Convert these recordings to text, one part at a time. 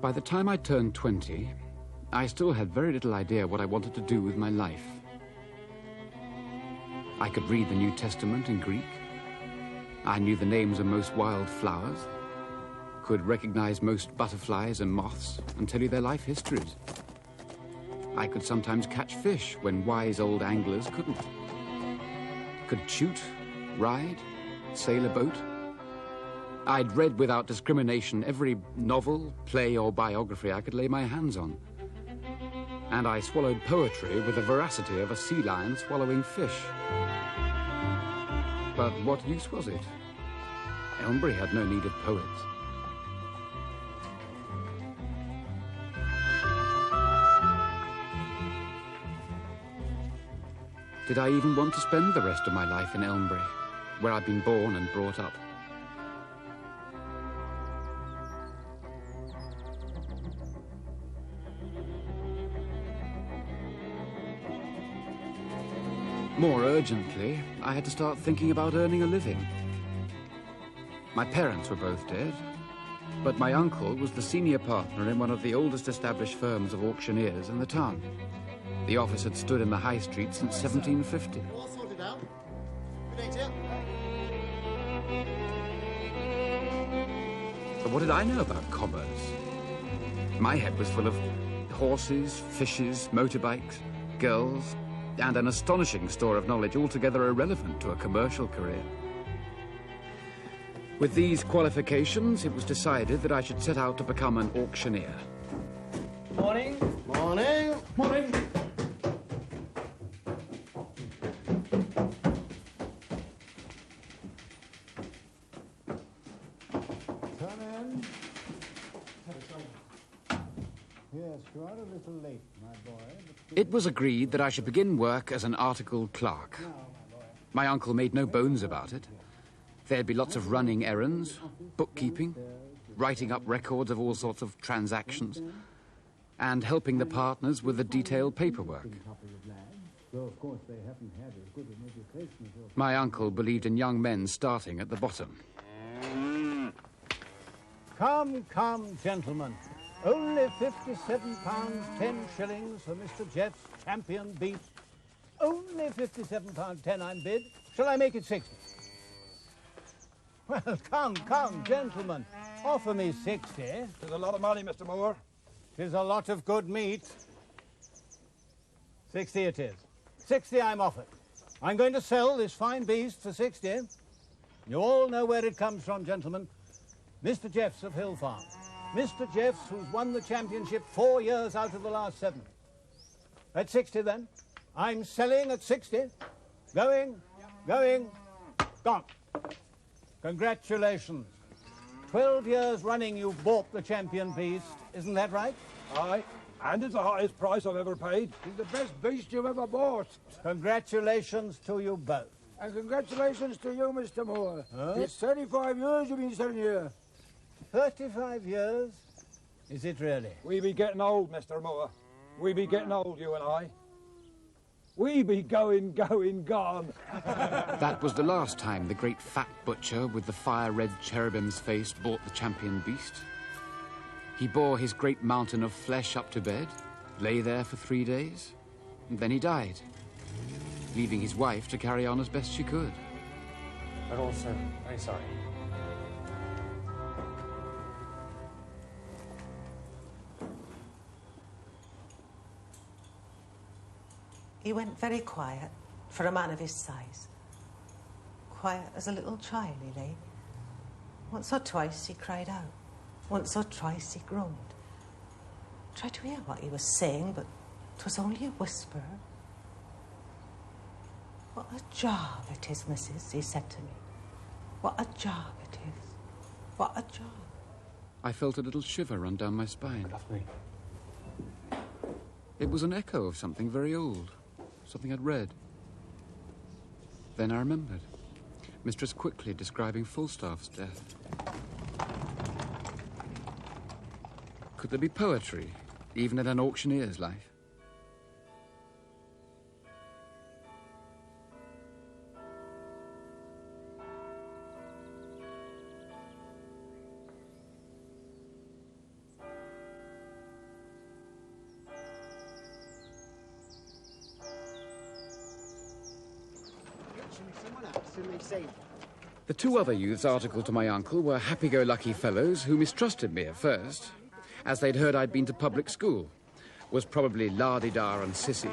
By the time I turned 20, I still had very little idea what I wanted to do with my life. I could read the New Testament in Greek. I knew the names of most wild flowers, could recognize most butterflies and moths and tell you their life histories. I could sometimes catch fish when wise old anglers couldn't. Could shoot, ride, sail a boat. I'd read without discrimination every novel, play or biography I could lay my hands on. And I swallowed poetry with the voracity of a sea lion swallowing fish. But what use was it? Elmbury had no need of poets. Did I even want to spend the rest of my life in Elmbury, where I'd been born and brought up? More urgently, I had to start thinking about earning a living. My parents were both dead, but my uncle was the senior partner in one of the oldest established firms of auctioneers in the town. The office had stood in the High Street since 1750. All sorted out. Good day, Tim. But what did I know about commerce? My head was full of horses, fishes, motorbikes, girls, and an astonishing store of knowledge altogether irrelevant to a commercial career. With these qualifications, it was decided that I should set out to become an auctioneer. Morning. Morning. Morning. Come in. Yes, you are a little late, my boy. It was agreed that I should begin work as an article clerk. My uncle made no bones about it. There'd be lots of running errands, bookkeeping, writing up records of all sorts of transactions, and helping the partners with the detailed paperwork. My uncle believed in young men starting at the bottom. Come, come, gentlemen. Only £57, 10 shillings for Mr. Jeff's champion beat. Only £57, 10 I'm bid. Shall I make it 60? Well, come, gentlemen. Offer me 60. 'Tis a lot of money, Mr. Moore. 'Tis a lot of good meat. 60 it is. 60 I'm offered. I'm going to sell this fine beast for 60. You all know where it comes from, gentlemen. Mr. Jeff's of Hill Farm. Mr. Jeff's, who's won the championship 4 years out of the last 7. At 60, then. I'm selling at 60. Going, gone. Congratulations. 12 years running you've bought the champion beast. Isn't that right? Aye, and it's the highest price I've ever paid. It's the best beast you've ever bought. Congratulations to you both. And congratulations to you, Mr. Moore. Huh? It's 35 years you've been selling here. 35 years? Is it really? We be getting old, Mr. Moore. We be getting old, you and I. We be going, gone. That was the last time the great fat butcher with the fire-red cherubim's face bought the champion beast. He bore his great mountain of flesh up to bed, lay there for 3 days, and then he died, leaving his wife to carry on as best she could. We're also very sorry. He went very quiet for a man of his size. Quiet as a little child, he lay. Once or twice he cried out. Once or twice he groaned. Tried to hear what he was saying, but 'twas only a whisper. What a job it is, missus, he said to me. What a job it is. What a job. I felt a little shiver run down my spine. It was an echo of something very old. Something I'd read. Then I remembered. Mistress Quickly describing Falstaff's death. Could there be poetry, even in an auctioneer's life? The two other youths articled to my uncle were happy-go-lucky fellows who mistrusted me at first, as they'd heard I'd been to public school, was probably la-di-da and sissy,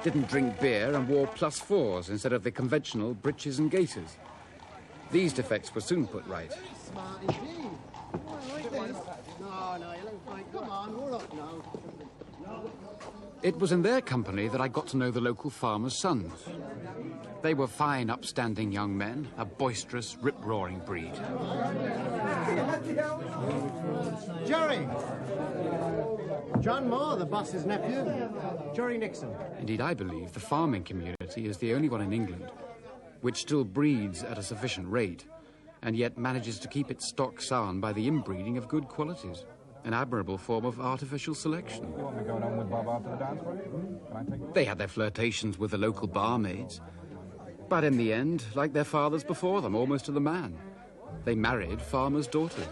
didn't drink beer and wore +4s instead of the conventional breeches and gaiters. These defects were soon put right. Smart indeed. No, you look fine. Come on, roll up now. It was in their company that I got to know the local farmers' sons. They were fine, upstanding young men, a boisterous, rip-roaring breed. Jerry! John Moore, the boss's nephew. Jerry Nixon. Indeed, I believe the farming community is the only one in England which still breeds at a sufficient rate and yet manages to keep its stock sound by the inbreeding of good qualities, an admirable form of artificial selection. You want me going on with Bob after the dance, will you? Can I take you? They had their flirtations with the local barmaids, but in the end, like their fathers before them, almost to the man, they married farmers' daughters.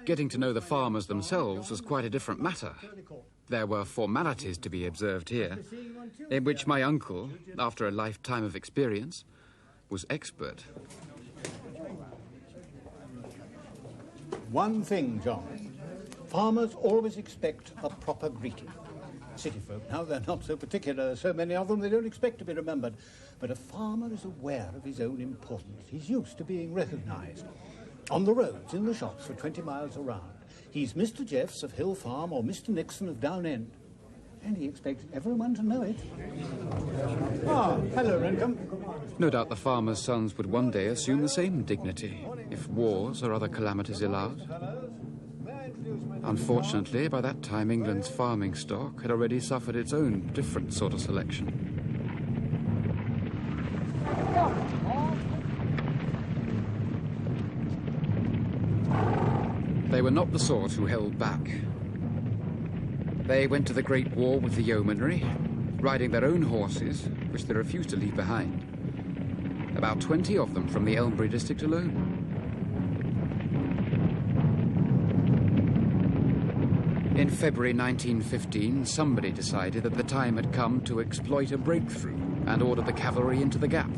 Getting to know the farmers themselves was quite a different matter. There were formalities to be observed here, in which my uncle, after a lifetime of experience, was expert. One thing, John. Farmers always expect a proper greeting. City folk, now, they're not so particular. There's so many of them, they don't expect to be remembered. But a farmer is aware of his own importance. He's used to being recognised. On the roads, in the shops for 20 miles around. He's Mr. Jeffs of Hill Farm or Mr. Nixon of Down End. And he expects everyone to know it. Ah, hello, Rentham. No doubt the farmers' sons would one day assume the same dignity, if wars or other calamities allowed. Unfortunately, by that time, England's farming stock had already suffered its own different sort of selection. They were not the sort who held back. They went to the Great War with the yeomanry, riding their own horses, which they refused to leave behind. About 20 of them from the Elmbury district alone. In February 1915, somebody decided that the time had come to exploit a breakthrough and ordered the cavalry into the gap.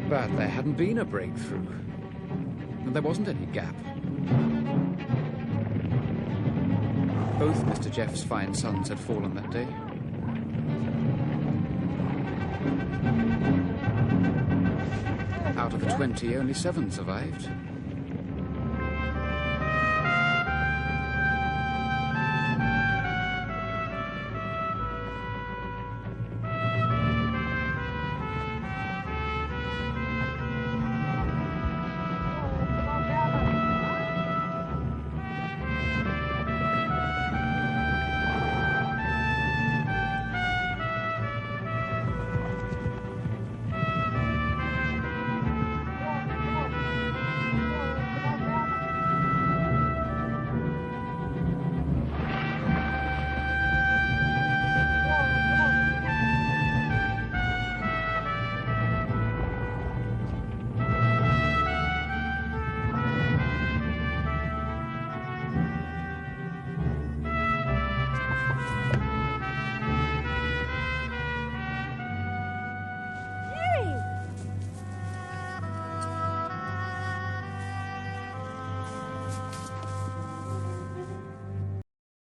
But there hadn't been a breakthrough, and there wasn't any gap. Both Mr. Jeff's fine sons had fallen that day. Out of the 20, only 7 survived.